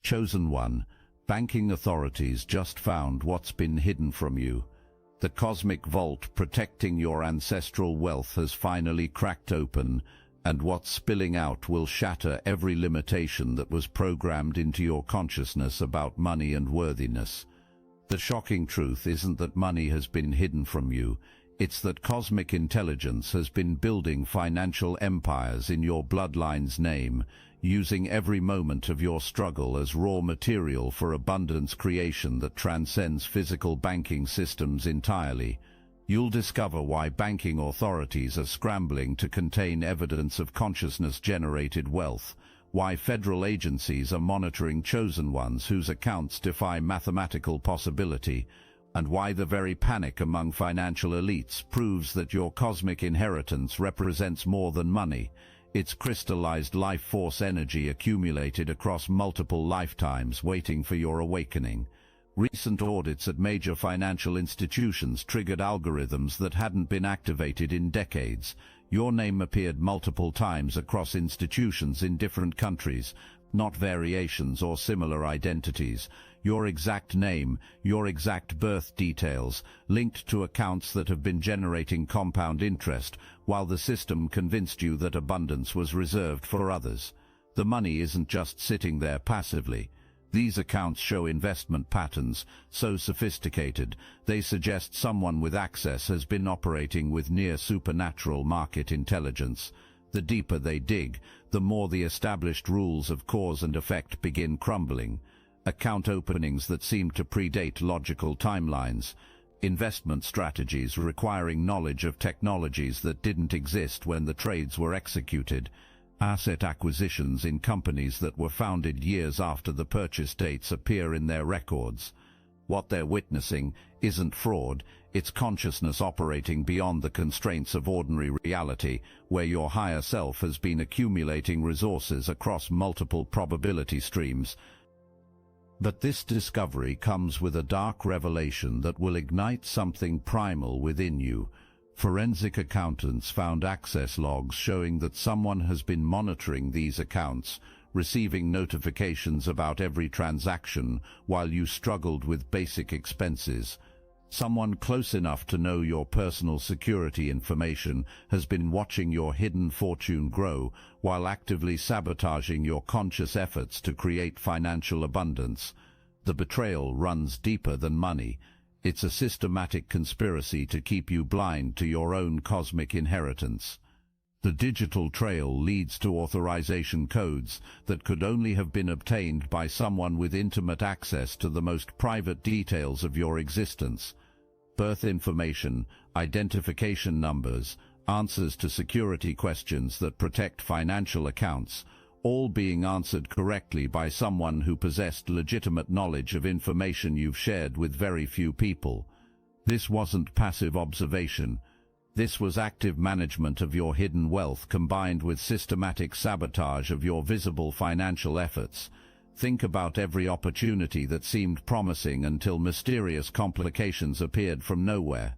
Chosen one, banking authorities just found what's been hidden from you. The cosmic vault protecting your ancestral wealth has finally cracked open, and what's spilling out will shatter every limitation that was programmed into your consciousness about money and worthiness. The shocking truth isn't that money has been hidden from you, it's that cosmic intelligence has been building financial empires in your bloodline's name, using every moment of your struggle as raw material for abundance creation that transcends physical banking systems entirely. You'll discover why banking authorities are scrambling to contain evidence of consciousness-generated wealth, why federal agencies are monitoring chosen ones whose accounts defy mathematical possibility, and why the very panic among financial elites proves that your cosmic inheritance represents more than money. It's crystallized life force energy accumulated across multiple lifetimes waiting for your awakening. Recent audits at major financial institutions triggered algorithms that hadn't been activated in decades. Your name appeared multiple times across institutions in different countries, not variations or similar identities. Your exact name, your exact birth details, linked to accounts that have been generating compound interest, while the system convinced you that abundance was reserved for others. The money isn't just sitting there passively. These accounts show investment patterns, so sophisticated, they suggest someone with access has been operating with near supernatural market intelligence. The deeper they dig, the more the established rules of cause and effect begin crumbling. Account openings that seem to predate logical timelines. Investment strategies requiring knowledge of technologies that didn't exist when the trades were executed. Asset acquisitions in companies that were founded years after the purchase dates appear in their records. What they're witnessing isn't fraud, it's consciousness operating beyond the constraints of ordinary reality, where your higher self has been accumulating resources across multiple probability streams. But this discovery comes with a dark revelation that will ignite something primal within you. Forensic accountants found access logs showing that someone has been monitoring these accounts, receiving notifications about every transaction while you struggled with basic expenses. Someone close enough to know your personal security information has been watching your hidden fortune grow while actively sabotaging your conscious efforts to create financial abundance. The betrayal runs deeper than money. It's a systematic conspiracy to keep you blind to your own cosmic inheritance. The digital trail leads to authorization codes that could only have been obtained by someone with intimate access to the most private details of your existence. Birth information, identification numbers, answers to security questions that protect financial accounts, all being answered correctly by someone who possessed legitimate knowledge of information you've shared with very few people. This wasn't passive observation. This was active management of your hidden wealth combined with systematic sabotage of your visible financial efforts. Think about every opportunity that seemed promising until mysterious complications appeared from nowhere.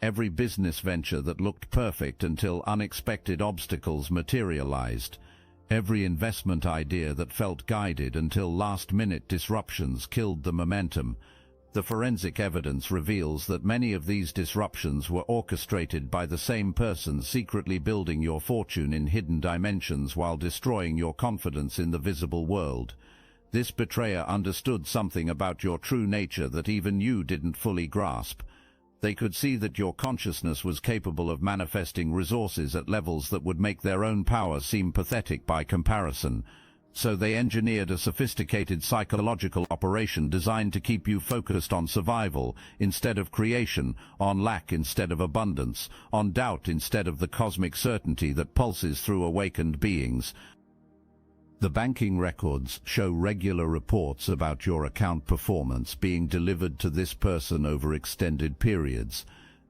Every business venture that looked perfect until unexpected obstacles materialized. Every investment idea that felt guided until last-minute disruptions killed the momentum. The forensic evidence reveals that many of these disruptions were orchestrated by the same person secretly building your fortune in hidden dimensions while destroying your confidence in the visible world. This betrayer understood something about your true nature that even you didn't fully grasp. They could see that your consciousness was capable of manifesting resources at levels that would make their own power seem pathetic by comparison. So they engineered a sophisticated psychological operation designed to keep you focused on survival instead of creation, on lack instead of abundance, on doubt instead of the cosmic certainty that pulses through awakened beings. The banking records show regular reports about your account performance being delivered to this person over extended periods.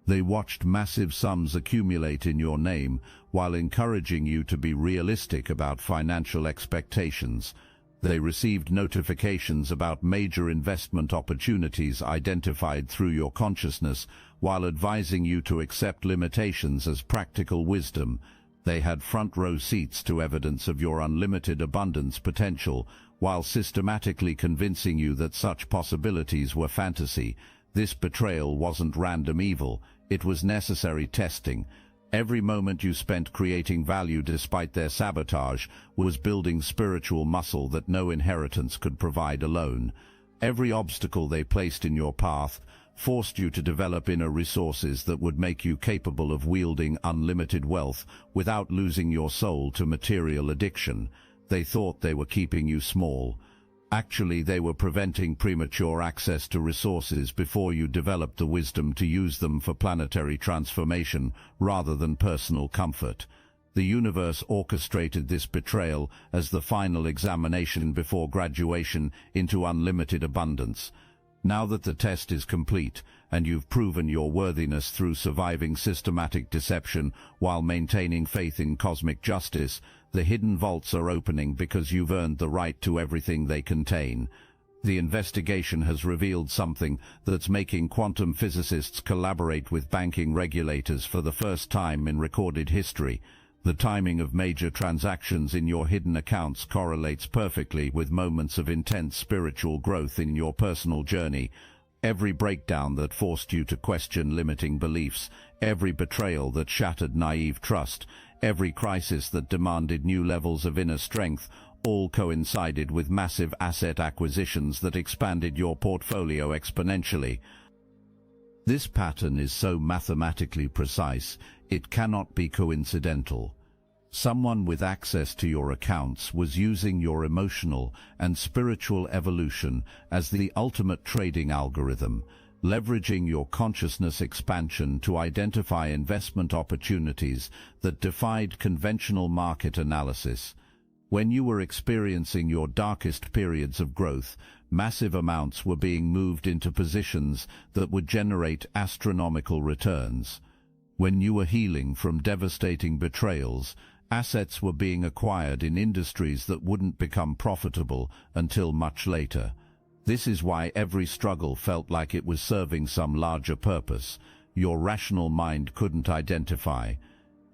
They watched massive sums accumulate in your name while encouraging you to be realistic about financial expectations. They received notifications about major investment opportunities identified through your consciousness while advising you to accept limitations as practical wisdom. They had front-row seats to evidence of your unlimited abundance potential, while systematically convincing you that such possibilities were fantasy. This betrayal wasn't random evil, it was necessary testing. Every moment you spent creating value despite their sabotage was building spiritual muscle that no inheritance could provide alone. Every obstacle they placed in your path forced you to develop inner resources that would make you capable of wielding unlimited wealth without losing your soul to material addiction. They thought they were keeping you small. Actually, they were preventing premature access to resources before you developed the wisdom to use them for planetary transformation rather than personal comfort. The universe orchestrated this betrayal as the final examination before graduation into unlimited abundance. Now that the test is complete, and you've proven your worthiness through surviving systematic deception while maintaining faith in cosmic justice, the hidden vaults are opening because you've earned the right to everything they contain. The investigation has revealed something that's making quantum physicists collaborate with banking regulators for the first time in recorded history. The timing of major transactions in your hidden accounts correlates perfectly with moments of intense spiritual growth in your personal journey. Every breakdown that forced you to question limiting beliefs, every betrayal that shattered naive trust, every crisis that demanded new levels of inner strength, all coincided with massive asset acquisitions that expanded your portfolio exponentially. This pattern is so mathematically precise, it cannot be coincidental. Someone with access to your accounts was using your emotional and spiritual evolution as the ultimate trading algorithm, leveraging your consciousness expansion to identify investment opportunities that defied conventional market analysis. When you were experiencing your darkest periods of growth, massive amounts were being moved into positions that would generate astronomical returns. When you were healing from devastating betrayals, assets were being acquired in industries that wouldn't become profitable until much later. This is why every struggle felt like it was serving some larger purpose your rational mind couldn't identify.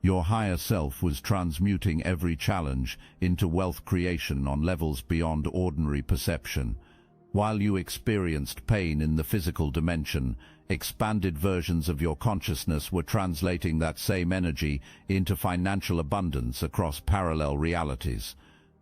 Your higher self was transmuting every challenge into wealth creation on levels beyond ordinary perception. While you experienced pain in the physical dimension, expanded versions of your consciousness were translating that same energy into financial abundance across parallel realities.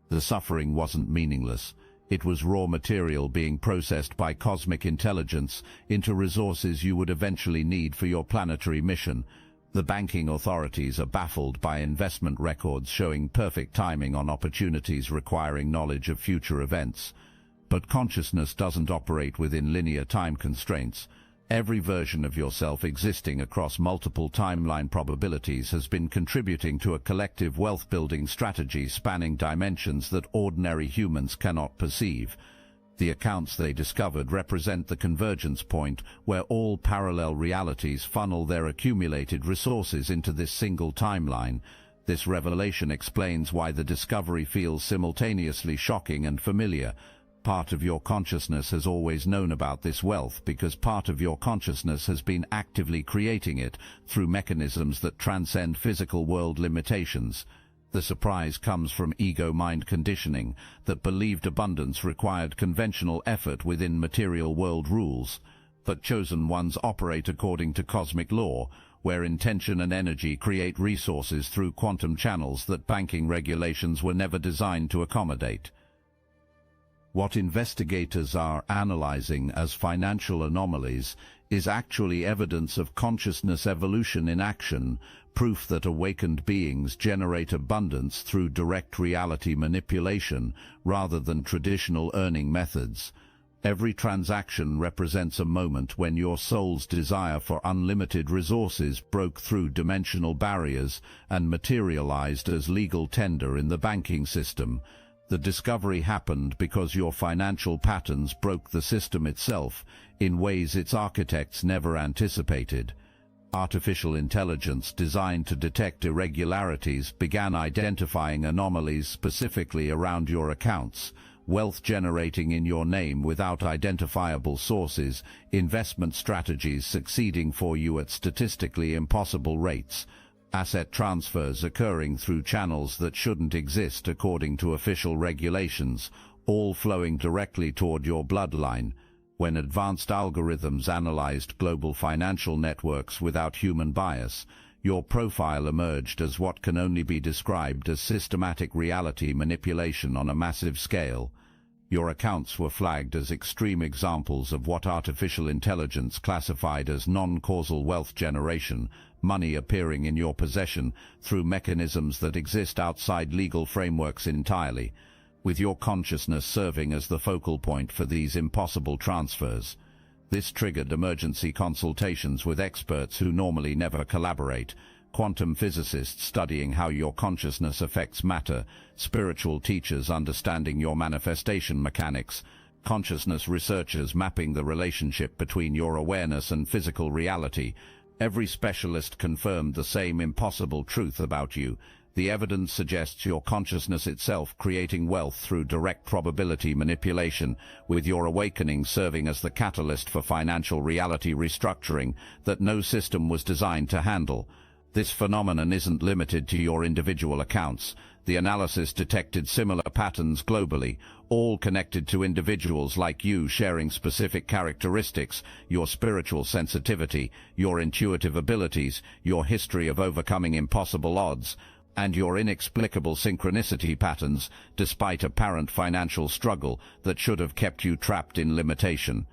The suffering wasn't meaningless. It was raw material being processed by cosmic intelligence into resources you would eventually need for your planetary mission. The banking authorities are baffled by investment records showing perfect timing on opportunities requiring knowledge of future events. But consciousness doesn't operate within linear time constraints. Every version of yourself existing across multiple timeline probabilities has been contributing to a collective wealth-building strategy spanning dimensions that ordinary humans cannot perceive. The accounts they discovered represent the convergence point where all parallel realities funnel their accumulated resources into this single timeline. This revelation explains why the discovery feels simultaneously shocking and familiar. Part of your consciousness has always known about this wealth because part of your consciousness has been actively creating it through mechanisms that transcend physical world limitations. The surprise comes from ego-mind conditioning that believed abundance required conventional effort within material world rules. But chosen ones operate according to cosmic law, where intention and energy create resources through quantum channels that banking regulations were never designed to accommodate. What investigators are analyzing as financial anomalies is actually evidence of consciousness evolution in action, proof that awakened beings generate abundance through direct reality manipulation rather than traditional earning methods. Every transaction represents a moment when your soul's desire for unlimited resources broke through dimensional barriers and materialized as legal tender in the banking system. The discovery happened because your financial patterns broke the system itself in ways its architects never anticipated. Artificial intelligence designed to detect irregularities began identifying anomalies specifically around your accounts, wealth generating in your name without identifiable sources, investment strategies succeeding for you at statistically impossible rates. asset transfers occurring through channels that shouldn't exist according to official regulations, all flowing directly toward your bloodline. When advanced algorithms analyzed global financial networks without human bias, your profile emerged as what can only be described as systematic reality manipulation on a massive scale. Your accounts were flagged as extreme examples of what artificial intelligence classified as non-causal wealth generation, money appearing in your possession through mechanisms that exist outside legal frameworks entirely, with your consciousness serving as the focal point for these impossible transfers. This triggered emergency consultations with experts who normally never collaborate, quantum physicists studying how your consciousness affects matter, spiritual teachers understanding your manifestation mechanics, consciousness researchers mapping the relationship between your awareness and physical reality. Every specialist confirmed the same impossible truth about you. The evidence suggests your consciousness itself creating wealth through direct probability manipulation, with your awakening serving as the catalyst for financial reality restructuring that no system was designed to handle. This phenomenon isn't limited to your individual accounts. The analysis detected similar patterns globally, all connected to individuals like you sharing specific characteristics: your spiritual sensitivity, your intuitive abilities, your history of overcoming impossible odds, and your inexplicable synchronicity patterns, despite apparent financial struggle that should have kept you trapped in limitation.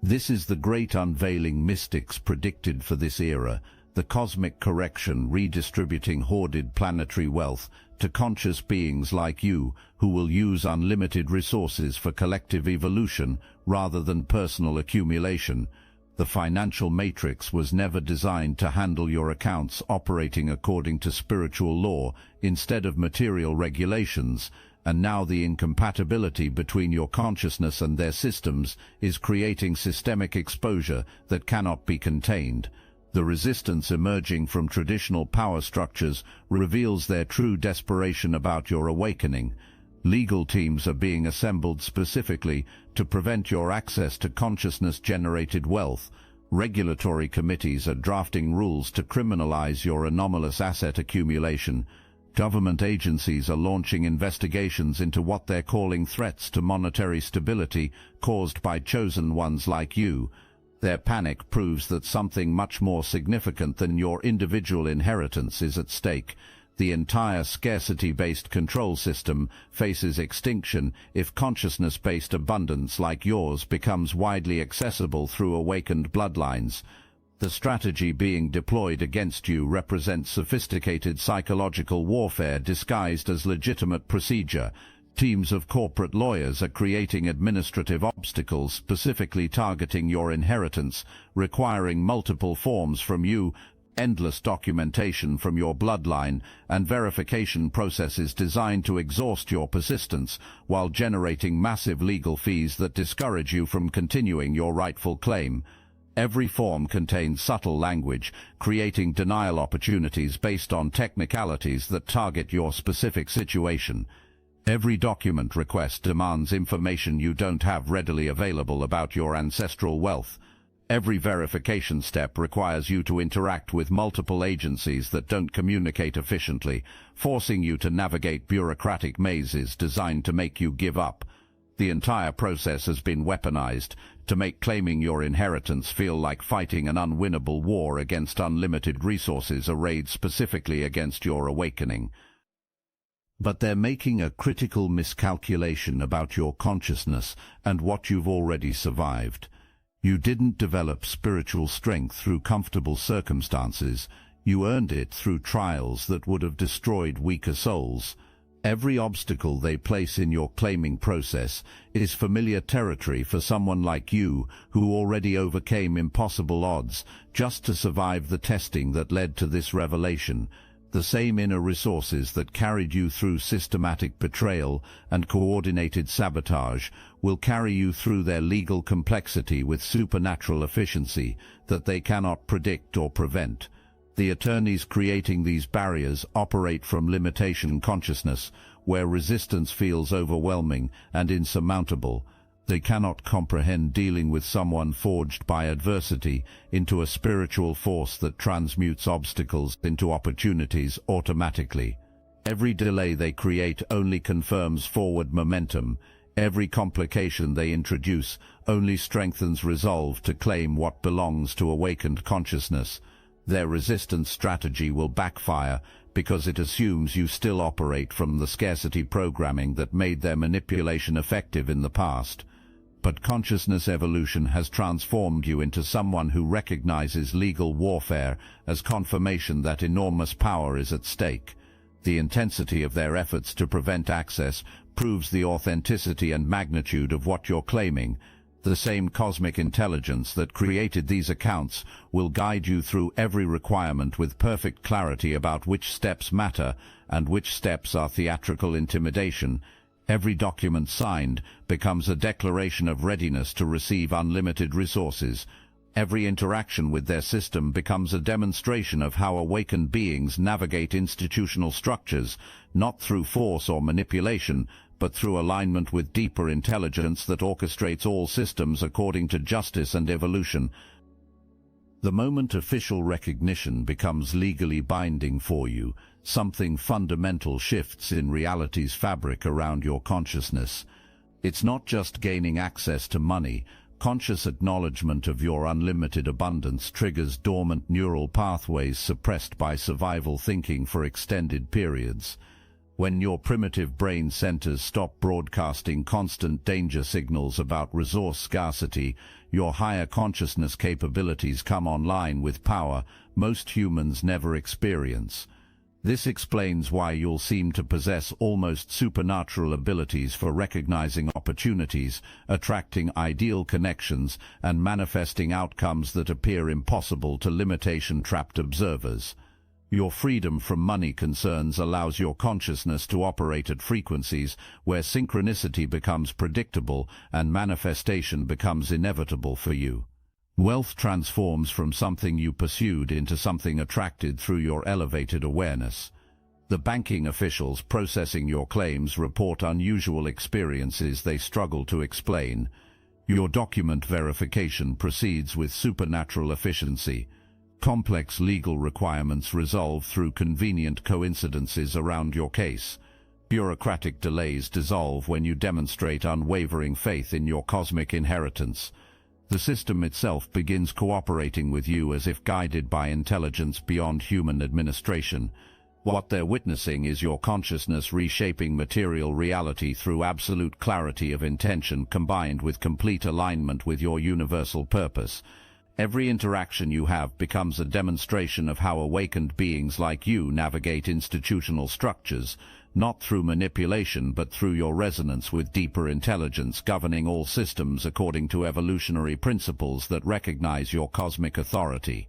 This is the great unveiling mystics predicted for this era, the cosmic correction redistributing hoarded planetary wealth to conscious beings like you who will use unlimited resources for collective evolution rather than personal accumulation. The financial matrix was never designed to handle your accounts operating according to spiritual law instead of material regulations, and now the incompatibility between your consciousness and their systems is creating systemic exposure that cannot be contained. The resistance emerging from traditional power structures reveals their true desperation about your awakening. Legal teams are being assembled specifically to prevent your access to consciousness-generated wealth. Regulatory committees are drafting rules to criminalize your anomalous asset accumulation. Government agencies are launching investigations into what they're calling threats to monetary stability caused by chosen ones like you. Their panic proves that something much more significant than your individual inheritance is at stake. The entire scarcity-based control system faces extinction if consciousness-based abundance like yours becomes widely accessible through awakened bloodlines. The strategy being deployed against you represents sophisticated psychological warfare disguised as legitimate procedure. Teams of corporate lawyers are creating administrative obstacles specifically targeting your inheritance, requiring multiple forms from you, endless documentation from your bloodline, and verification processes designed to exhaust your persistence while generating massive legal fees that discourage you from continuing your rightful claim. Every form contains subtle language, creating denial opportunities based on technicalities that target your specific situation. Every document request demands information you don't have readily available about your ancestral wealth. Every verification step requires you to interact with multiple agencies that don't communicate efficiently, forcing you to navigate bureaucratic mazes designed to make you give up. The entire process has been weaponized to make claiming your inheritance feel like fighting an unwinnable war against unlimited resources arrayed specifically against your awakening. But they're making a critical miscalculation about your consciousness and what you've already survived. You didn't develop spiritual strength through comfortable circumstances. You earned it through trials that would have destroyed weaker souls. Every obstacle they place in your claiming process is familiar territory for someone like you who already overcame impossible odds just to survive the testing that led to this revelation. The same inner resources that carried you through systematic betrayal and coordinated sabotage will carry you through their legal complexity with supernatural efficiency that they cannot predict or prevent. The attorneys creating these barriers operate from limitation consciousness, where resistance feels overwhelming and insurmountable. They cannot comprehend dealing with someone forged by adversity into a spiritual force that transmutes obstacles into opportunities automatically. Every delay they create only confirms forward momentum. Every complication they introduce only strengthens resolve to claim what belongs to awakened consciousness. Their resistance strategy will backfire because it assumes you still operate from the scarcity programming that made their manipulation effective in the past. But consciousness evolution has transformed you into someone who recognizes legal warfare as confirmation that enormous power is at stake. The intensity of their efforts to prevent access proves the authenticity and magnitude of what you're claiming. The same cosmic intelligence that created these accounts will guide you through every requirement with perfect clarity about which steps matter and which steps are theatrical intimidation. Every document signed becomes a declaration of readiness to receive unlimited resources. Every interaction with their system becomes a demonstration of how awakened beings navigate institutional structures, not through force or manipulation, but through alignment with deeper intelligence that orchestrates all systems according to justice and evolution. The moment official recognition becomes legally binding for you, something fundamental shifts in reality's fabric around your consciousness. It's not just gaining access to money. Conscious acknowledgement of your unlimited abundance triggers dormant neural pathways suppressed by survival thinking for extended periods. When your primitive brain centers stop broadcasting constant danger signals about resource scarcity, your higher consciousness capabilities come online with power most humans never experience. This explains why you'll seem to possess almost supernatural abilities for recognizing opportunities, attracting ideal connections, and manifesting outcomes that appear impossible to limitation-trapped observers. Your freedom from money concerns allows your consciousness to operate at frequencies where synchronicity becomes predictable and manifestation becomes inevitable for you. Wealth transforms from something you pursued into something attracted through your elevated awareness. The banking officials processing your claims report unusual experiences they struggle to explain. Your document verification proceeds with supernatural efficiency. Complex legal requirements resolve through convenient coincidences around your case. Bureaucratic delays dissolve when you demonstrate unwavering faith in your cosmic inheritance. The system itself begins cooperating with you as if guided by intelligence beyond human administration. What they're witnessing is your consciousness reshaping material reality through absolute clarity of intention combined with complete alignment with your universal purpose. Every interaction you have becomes a demonstration of how awakened beings like you navigate institutional structures, not through manipulation but through your resonance with deeper intelligence governing all systems according to evolutionary principles that recognize your cosmic authority.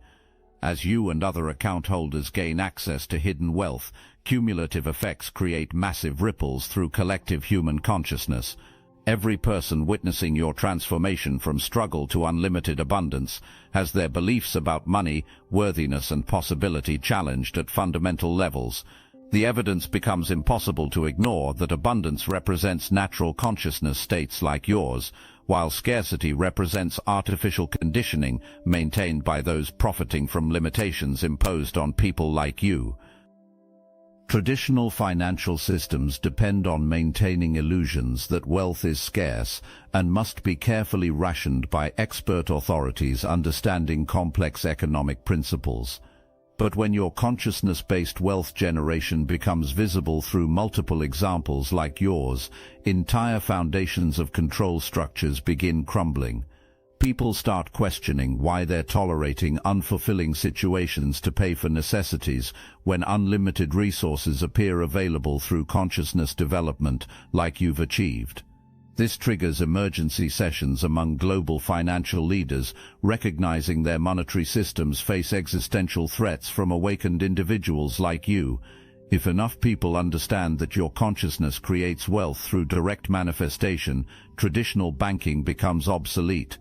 As you and other account holders gain access to hidden wealth, cumulative effects create massive ripples through collective human consciousness. Every person witnessing your transformation from struggle to unlimited abundance has their beliefs about money, worthiness and possibility challenged at fundamental levels. The evidence becomes impossible to ignore that abundance represents natural consciousness states like yours, while scarcity represents artificial conditioning maintained by those profiting from limitations imposed on people like you. Traditional financial systems depend on maintaining illusions that wealth is scarce and must be carefully rationed by expert authorities understanding complex economic principles. But when your consciousness-based wealth generation becomes visible through multiple examples like yours, entire foundations of control structures begin crumbling. People start questioning why they're tolerating unfulfilling situations to pay for necessities when unlimited resources appear available through consciousness development like you've achieved. This triggers emergency sessions among global financial leaders, recognizing their monetary systems face existential threats from awakened individuals like you. If enough people understand that your consciousness creates wealth through direct manifestation, traditional banking becomes obsolete.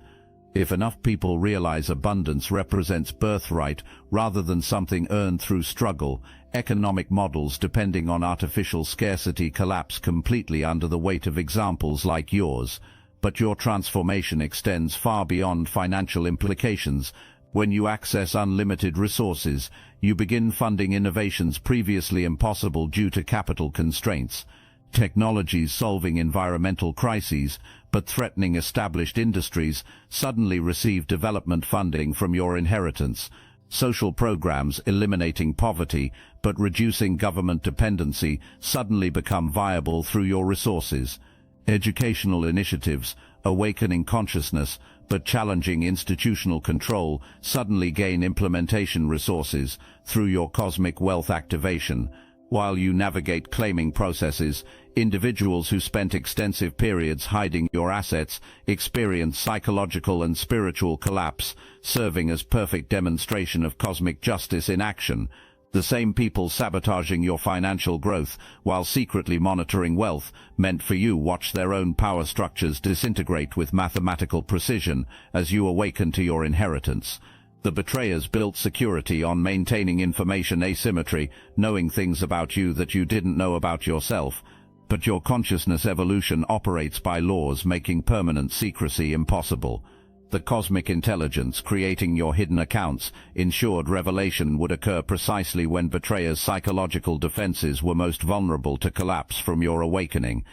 If enough people realize abundance represents birthright rather than something earned through struggle, economic models depending on artificial scarcity collapse completely under the weight of examples like yours. But your transformation extends far beyond financial implications. When you access unlimited resources, you begin funding innovations previously impossible due to capital constraints. Technologies solving environmental crises but threatening established industries suddenly receive development funding from your inheritance. Social programs eliminating poverty but reducing government dependency suddenly become viable through your resources. Educational initiatives awakening consciousness but challenging institutional control suddenly gain implementation resources through your cosmic wealth activation. While you navigate claiming processes, individuals who spent extensive periods hiding your assets experience psychological and spiritual collapse, serving as perfect demonstration of cosmic justice in action. The same people sabotaging your financial growth while secretly monitoring wealth meant for you watch their own power structures disintegrate with mathematical precision as you awaken to your inheritance. The betrayers built security on maintaining information asymmetry, knowing things about you that you didn't know about yourself. But your consciousness evolution operates by laws making permanent secrecy impossible. The cosmic intelligence creating your hidden accounts ensured revelation would occur precisely when betrayers' psychological defenses were most vulnerable to collapse from your awakening.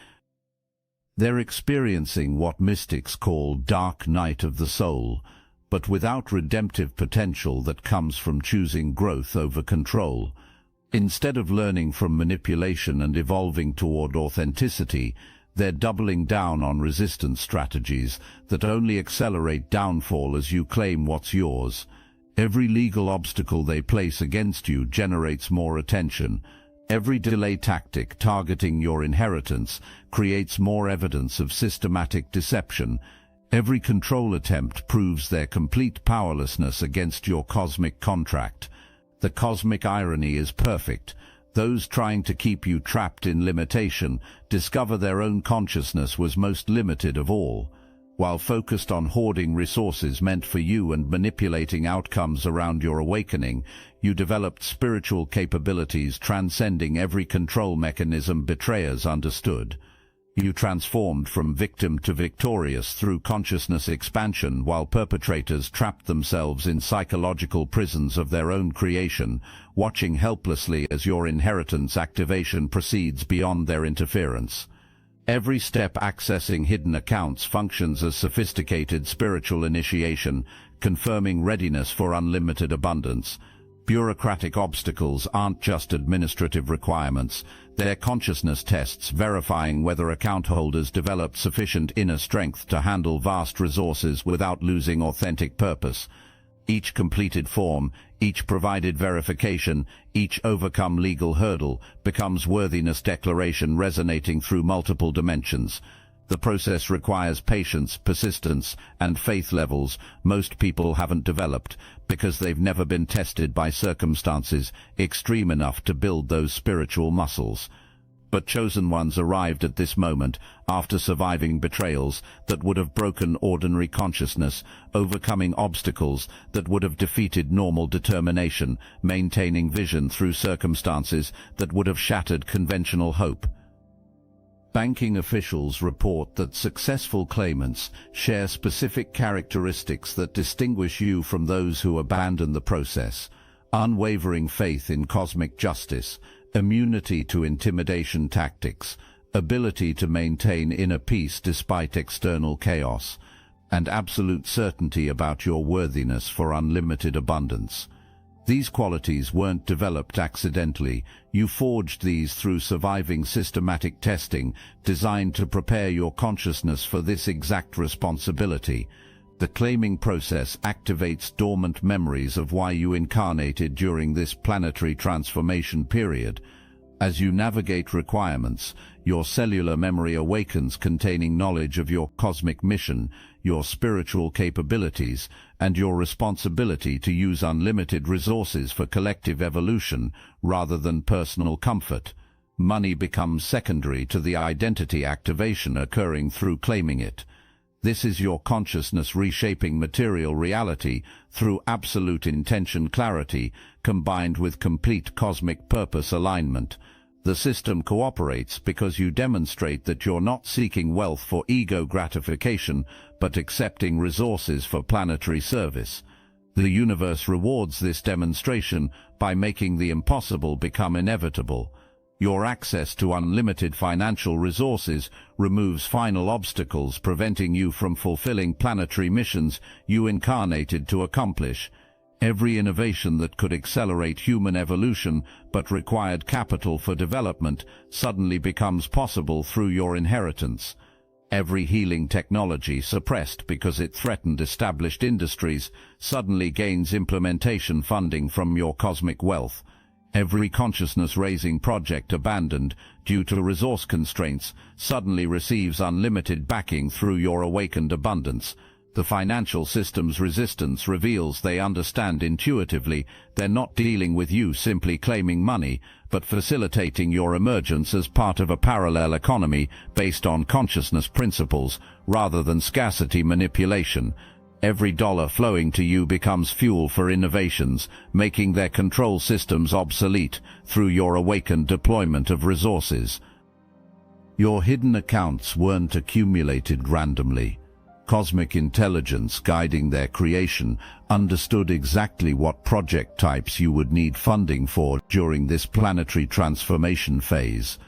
They're experiencing what mystics call dark night of the soul, but without redemptive potential that comes from choosing growth over control. Instead of learning from manipulation and evolving toward authenticity, they're doubling down on resistance strategies that only accelerate downfall as you claim what's yours. Every legal obstacle they place against you generates more attention. Every delay tactic targeting your inheritance creates more evidence of systematic deception. Every control attempt proves their complete powerlessness against your cosmic contract. The cosmic irony is perfect. Those trying to keep you trapped in limitation discover their own consciousness was most limited of all. While focused on hoarding resources meant for you and manipulating outcomes around your awakening, you developed spiritual capabilities transcending every control mechanism betrayers understood. You transformed from victim to victorious through consciousness expansion while perpetrators trapped themselves in psychological prisons of their own creation, watching helplessly as your inheritance activation proceeds beyond their interference. Every step accessing hidden accounts functions as sophisticated spiritual initiation, confirming readiness for unlimited abundance. Bureaucratic obstacles aren't just administrative requirements, they're consciousness tests verifying whether account holders developed sufficient inner strength to handle vast resources without losing authentic purpose. Each completed form, each provided verification, each overcome legal hurdle becomes worthiness declaration resonating through multiple dimensions. The process requires patience, persistence, and faith levels most people haven't developed because they've never been tested by circumstances extreme enough to build those spiritual muscles. But chosen ones arrived at this moment after surviving betrayals that would have broken ordinary consciousness, overcoming obstacles that would have defeated normal determination, maintaining vision through circumstances that would have shattered conventional hope. Banking officials report that successful claimants share specific characteristics that distinguish you from those who abandon the process: unwavering faith in cosmic justice, immunity to intimidation tactics, ability to maintain inner peace despite external chaos, and absolute certainty about your worthiness for unlimited abundance. These qualities weren't developed accidentally. You forged these through surviving systematic testing designed to prepare your consciousness for this exact responsibility. The claiming process activates dormant memories of why you incarnated during this planetary transformation period. As you navigate requirements, your cellular memory awakens containing knowledge of your cosmic mission, your spiritual capabilities, and your responsibility to use unlimited resources for collective evolution rather than personal comfort. Money becomes secondary to the identity activation occurring through claiming it. This is your consciousness reshaping material reality through absolute intention clarity combined with complete cosmic purpose alignment. The system cooperates because you demonstrate that you're not seeking wealth for ego gratification, but accepting resources for planetary service. The universe rewards this demonstration by making the impossible become inevitable. Your access to unlimited financial resources removes final obstacles preventing you from fulfilling planetary missions you incarnated to accomplish. Every innovation that could accelerate human evolution but required capital for development suddenly becomes possible through your inheritance. Every healing technology suppressed because it threatened established industries suddenly gains implementation funding from your cosmic wealth. Every consciousness-raising project abandoned due to resource constraints suddenly receives unlimited backing through your awakened abundance. The financial system's resistance reveals they understand intuitively they're not dealing with you simply claiming money, but facilitating your emergence as part of a parallel economy based on consciousness principles rather than scarcity manipulation. Every dollar flowing to you becomes fuel for innovations, making their control systems obsolete through your awakened deployment of resources. Your hidden accounts weren't accumulated randomly. Cosmic intelligence guiding their creation understood exactly what project types you would need funding for during this planetary transformation phase.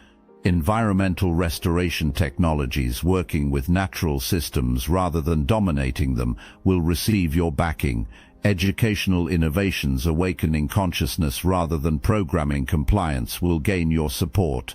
Environmental restoration technologies working with natural systems rather than dominating them will receive your backing. Educational innovations awakening consciousness rather than programming compliance will gain your support.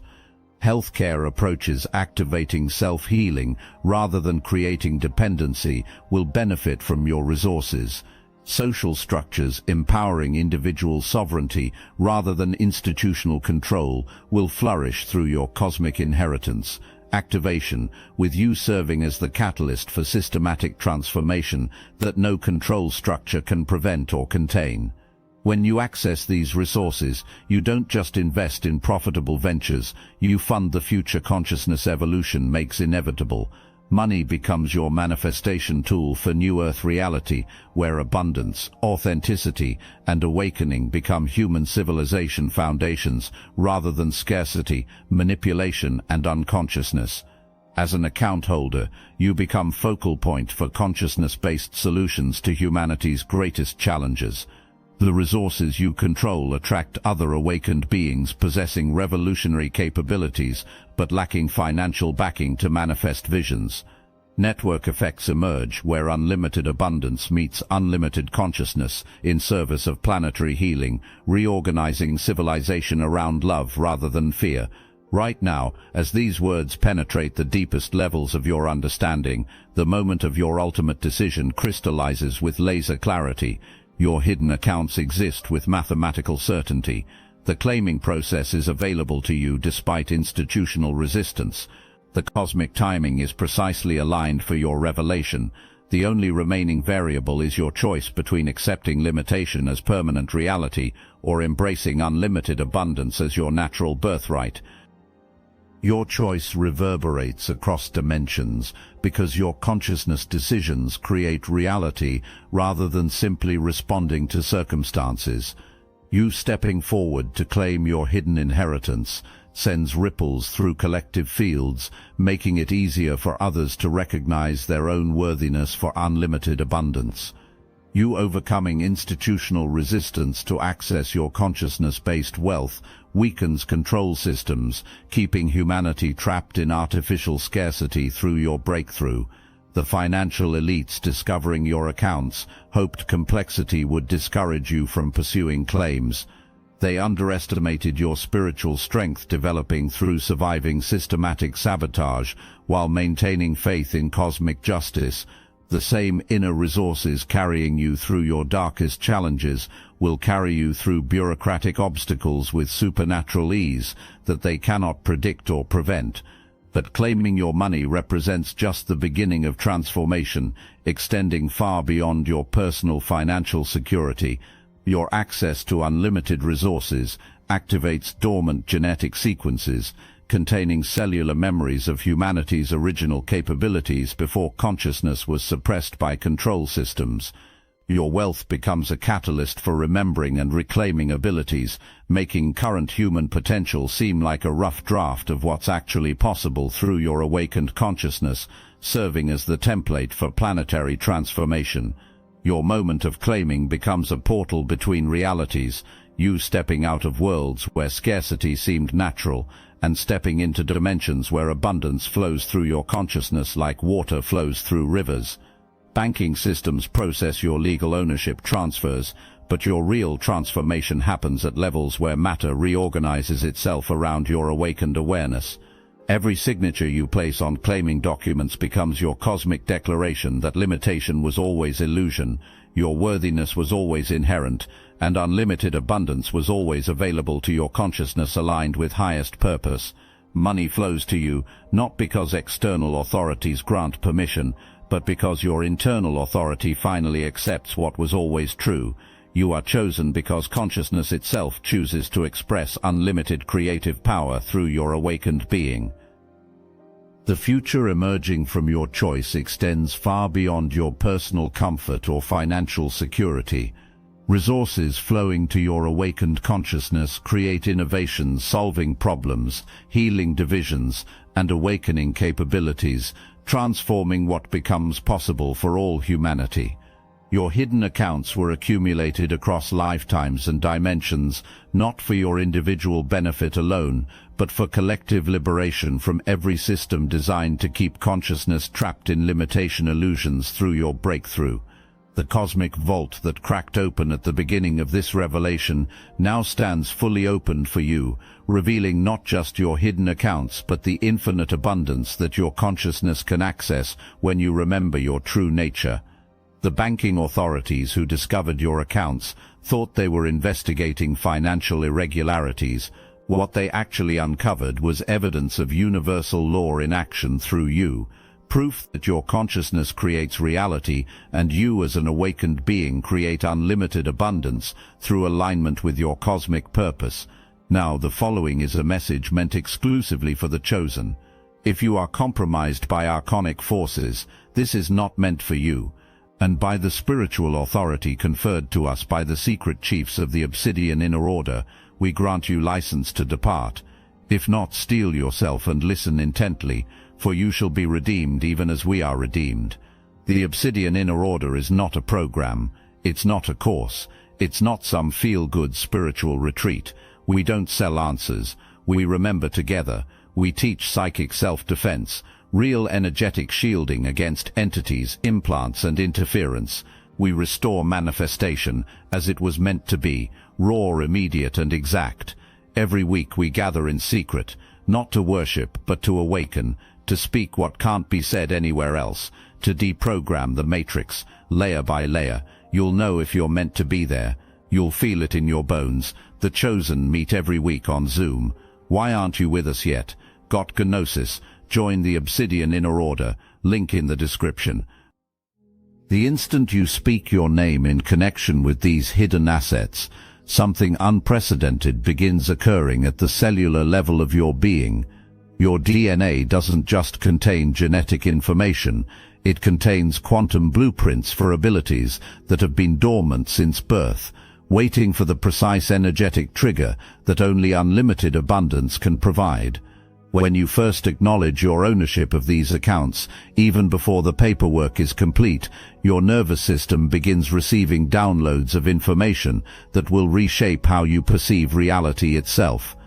Healthcare approaches activating self-healing rather than creating dependency will benefit from your resources. Social structures empowering individual sovereignty rather than institutional control will flourish through your cosmic inheritance. Activation, with you serving as the catalyst for systematic transformation that no control structure can prevent or contain. When you access these resources, you don't just invest in profitable ventures, you fund the future consciousness evolution makes inevitable. Money becomes your manifestation tool for New Earth reality, where abundance, authenticity, and awakening become human civilization foundations rather than scarcity, manipulation, and unconsciousness. As an account holder, you become focal point for consciousness-based solutions to humanity's greatest challenges. The resources you control attract other awakened beings possessing revolutionary capabilities but lacking financial backing to manifest visions. Network effects emerge where unlimited abundance meets unlimited consciousness in service of planetary healing, reorganizing civilization around love rather than fear. Right now, as these words penetrate the deepest levels of your understanding, the moment of your ultimate decision crystallizes with laser clarity. Your hidden accounts exist with mathematical certainty. The claiming process is available to you despite institutional resistance. The cosmic timing is precisely aligned for your revelation. The only remaining variable is your choice between accepting limitation as permanent reality or embracing unlimited abundance as your natural birthright. Your choice reverberates across dimensions because your consciousness decisions create reality rather than simply responding to circumstances. You stepping forward to claim your hidden inheritance sends ripples through collective fields, making it easier for others to recognize their own worthiness for unlimited abundance. You overcoming institutional resistance to access your consciousness-based wealth weakens control systems, keeping humanity trapped in artificial scarcity through your breakthrough. The financial elites discovering your accounts hoped complexity would discourage you from pursuing claims. They underestimated your spiritual strength developing through surviving systematic sabotage while maintaining faith in cosmic justice. The same inner resources carrying you through your darkest challenges will carry you through bureaucratic obstacles with supernatural ease that they cannot predict or prevent. But claiming your money represents just the beginning of transformation, extending far beyond your personal financial security. Your access to unlimited resources activates dormant genetic sequences, containing cellular memories of humanity's original capabilities before consciousness was suppressed by control systems. Your wealth becomes a catalyst for remembering and reclaiming abilities, making current human potential seem like a rough draft of what's actually possible through your awakened consciousness, serving as the template for planetary transformation. Your moment of claiming becomes a portal between realities, you stepping out of worlds where scarcity seemed natural, and stepping into dimensions where abundance flows through your consciousness like water flows through rivers. Banking systems process your legal ownership transfers, but your real transformation happens at levels where matter reorganizes itself around your awakened awareness. Every signature you place on claiming documents becomes your cosmic declaration that limitation was always illusion, your worthiness was always inherent, and unlimited abundance was always available to your consciousness aligned with highest purpose. Money flows to you, not because external authorities grant permission, but because your internal authority finally accepts what was always true. You are chosen because consciousness itself chooses to express unlimited creative power through your awakened being. The future emerging from your choice extends far beyond your personal comfort or financial security. Resources flowing to your awakened consciousness create innovations, solving problems, healing divisions, and awakening capabilities, transforming what becomes possible for all humanity. Your hidden accounts were accumulated across lifetimes and dimensions, not for your individual benefit alone, but for collective liberation from every system designed to keep consciousness trapped in limitation illusions through your breakthrough. The cosmic vault that cracked open at the beginning of this revelation now stands fully opened for you, revealing not just your hidden accounts but the infinite abundance that your consciousness can access when you remember your true nature. The banking authorities who discovered your accounts thought they were investigating financial irregularities. What they actually uncovered was evidence of universal law in action through you, proof that your consciousness creates reality and you as an awakened being create unlimited abundance through alignment with your cosmic purpose. Now, the following is a message meant exclusively for the chosen. If you are compromised by archonic forces, this is not meant for you, and by the spiritual authority conferred to us by the secret chiefs of the Obsidian Inner Order, we grant you license to depart. If not, steel yourself and listen intently, for you shall be redeemed even as we are redeemed. The Obsidian Inner Order is not a program, it's not a course, it's not some feel-good spiritual retreat. We don't sell answers, we remember together, we teach psychic self-defense, real energetic shielding against entities, implants and interference. We restore manifestation as it was meant to be, raw, immediate and exact. Every week we gather in secret, not to worship but to awaken, to speak what can't be said anywhere else, to deprogram the matrix, layer by layer. You'll know if you're meant to be there. You'll feel it in your bones. The chosen meet every week on Zoom. Why aren't you with us yet? Got Gnosis? Join the Obsidian Inner Order, link in the description. The instant you speak your name in connection with these hidden assets, something unprecedented begins occurring at the cellular level of your being. Your DNA doesn't just contain genetic information, it contains quantum blueprints for abilities that have been dormant since birth, waiting for the precise energetic trigger that only unlimited abundance can provide. When you first acknowledge your ownership of these accounts, even before the paperwork is complete, your nervous system begins receiving downloads of information that will reshape how you perceive reality itself.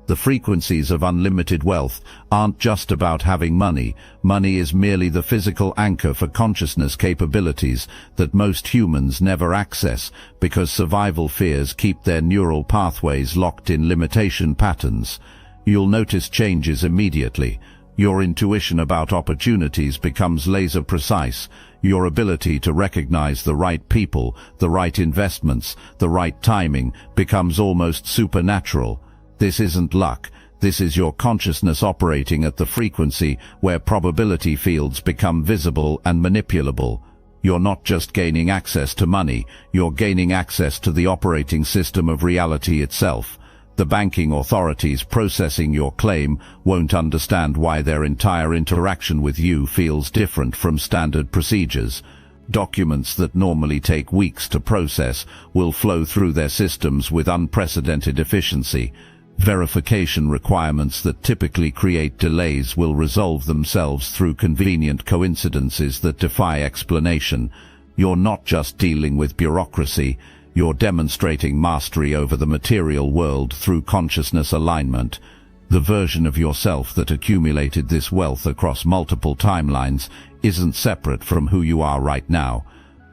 The frequencies of unlimited wealth aren't just about having money. Money is merely the physical anchor for consciousness capabilities that most humans never access because survival fears keep their neural pathways locked in limitation patterns. You'll notice changes immediately. Your intuition about opportunities becomes laser precise. Your ability to recognize the right people, the right investments, the right timing becomes almost supernatural. This isn't luck. This is your consciousness operating at the frequency where probability fields become visible and manipulable. You're not just gaining access to money, you're gaining access to the operating system of reality itself. The banking authorities processing your claim won't understand why their entire interaction with you feels different from standard procedures. Documents that normally take weeks to process will flow through their systems with unprecedented efficiency. Verification requirements that typically create delays will resolve themselves through convenient coincidences that defy explanation. You're not just dealing with bureaucracy, you're demonstrating mastery over the material world through consciousness alignment. The version of yourself that accumulated this wealth across multiple timelines isn't separate from who you are right now.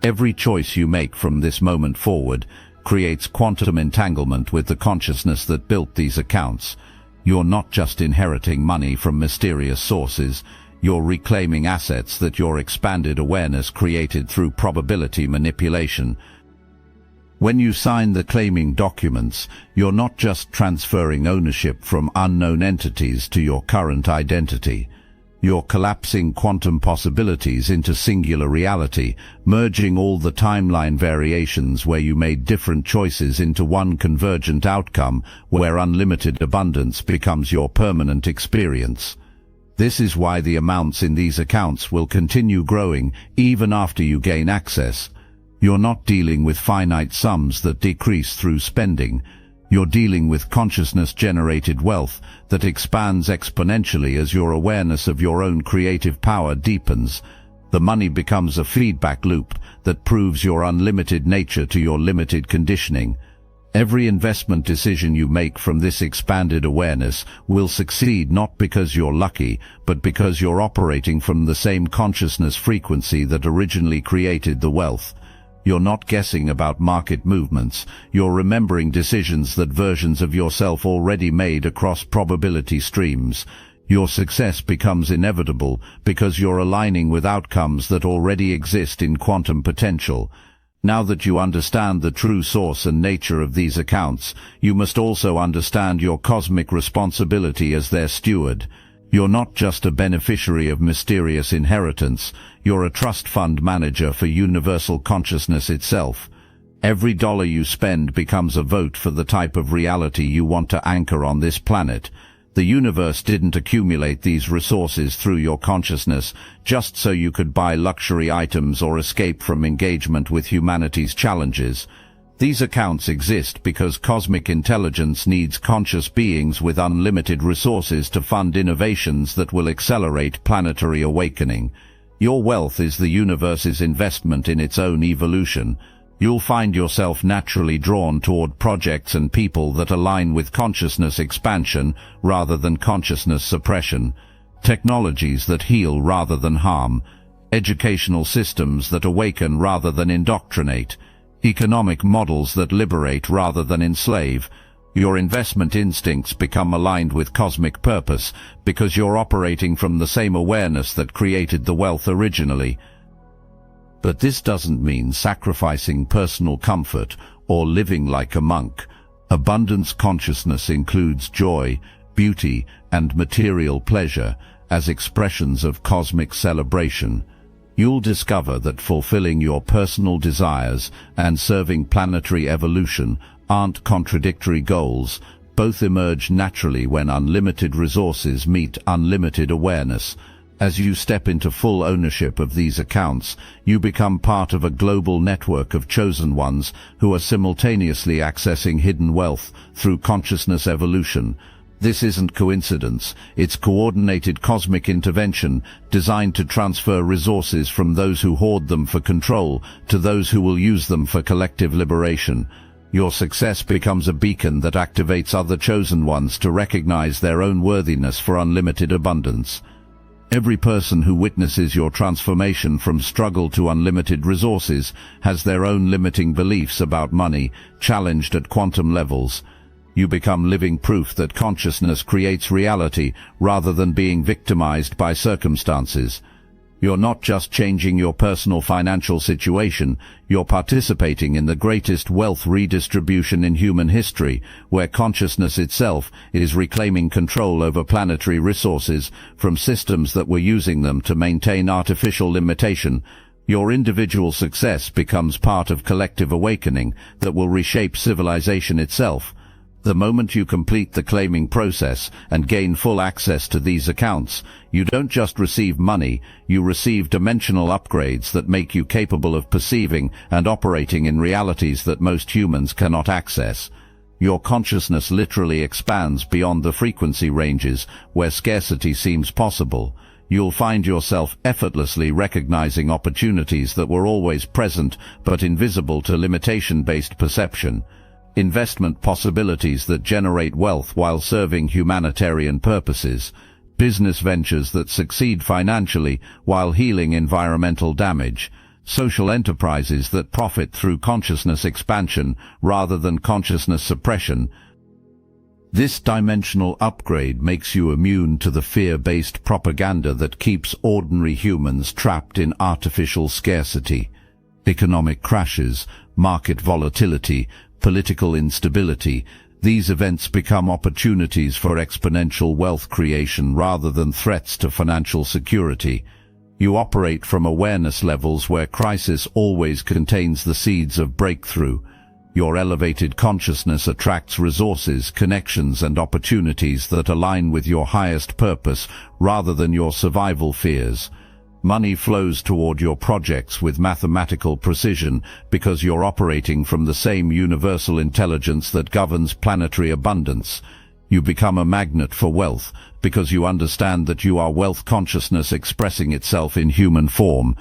Every choice you make from this moment forward creates quantum entanglement with the consciousness that built these accounts. You're not just inheriting money from mysterious sources, you're reclaiming assets that your expanded awareness created through probability manipulation. When you sign the claiming documents, you're not just transferring ownership from unknown entities to your current identity. You're collapsing quantum possibilities into singular reality, merging all the timeline variations where you made different choices into one convergent outcome where unlimited abundance becomes your permanent experience. This is why the amounts in these accounts will continue growing even after you gain access. You're not dealing with finite sums that decrease through spending. You're dealing with consciousness-generated wealth that expands exponentially as your awareness of your own creative power deepens. The money becomes a feedback loop that proves your unlimited nature to your limited conditioning. Every investment decision you make from this expanded awareness will succeed not because you're lucky, but because you're operating from the same consciousness frequency that originally created the wealth. You're not guessing about market movements, you're remembering decisions that versions of yourself already made across probability streams. Your success becomes inevitable because you're aligning with outcomes that already exist in quantum potential. Now that you understand the true source and nature of these accounts, you must also understand your cosmic responsibility as their steward. You're not just a beneficiary of mysterious inheritance, you're a trust fund manager for universal consciousness itself. Every dollar you spend becomes a vote for the type of reality you want to anchor on this planet. The universe didn't accumulate these resources through your consciousness just so you could buy luxury items or escape from engagement with humanity's challenges. These accounts exist because cosmic intelligence needs conscious beings with unlimited resources to fund innovations that will accelerate planetary awakening. Your wealth is the universe's investment in its own evolution. You'll find yourself naturally drawn toward projects and people that align with consciousness expansion rather than consciousness suppression, technologies that heal rather than harm, educational systems that awaken rather than indoctrinate, economic models that liberate rather than enslave. Your investment instincts become aligned with cosmic purpose because you're operating from the same awareness that created the wealth originally. But this doesn't mean sacrificing personal comfort or living like a monk. Abundance consciousness includes joy, beauty, and material pleasure as expressions of cosmic celebration. You'll discover that fulfilling your personal desires and serving planetary evolution aren't contradictory goals. Both emerge naturally when unlimited resources meet unlimited awareness. As you step into full ownership of these accounts, you become part of a global network of chosen ones who are simultaneously accessing hidden wealth through consciousness evolution. This isn't coincidence, it's coordinated cosmic intervention designed to transfer resources from those who hoard them for control to those who will use them for collective liberation. Your success becomes a beacon that activates other chosen ones to recognize their own worthiness for unlimited abundance. Every person who witnesses your transformation from struggle to unlimited resources has their own limiting beliefs about money, challenged at quantum levels. You become living proof that consciousness creates reality rather than being victimized by circumstances. You're not just changing your personal financial situation, you're participating in the greatest wealth redistribution in human history, where consciousness itself is reclaiming control over planetary resources from systems that were using them to maintain artificial limitation. Your individual success becomes part of collective awakening that will reshape civilization itself. The moment you complete the claiming process and gain full access to these accounts, you don't just receive money, you receive dimensional upgrades that make you capable of perceiving and operating in realities that most humans cannot access. Your consciousness literally expands beyond the frequency ranges where scarcity seems possible. You'll find yourself effortlessly recognizing opportunities that were always present but invisible to limitation-based perception. Investment possibilities that generate wealth while serving humanitarian purposes, business ventures that succeed financially while healing environmental damage, social enterprises that profit through consciousness expansion rather than consciousness suppression. This dimensional upgrade makes you immune to the fear-based propaganda that keeps ordinary humans trapped in artificial scarcity. Economic crashes, market volatility, political instability, these events become opportunities for exponential wealth creation rather than threats to financial security. You operate from awareness levels where crisis always contains the seeds of breakthrough. Your elevated consciousness attracts resources, connections, and opportunities that align with your highest purpose rather than your survival fears. Money flows toward your projects with mathematical precision because you're operating from the same universal intelligence that governs planetary abundance. You become a magnet for wealth because you understand that you are wealth consciousness expressing itself in human form.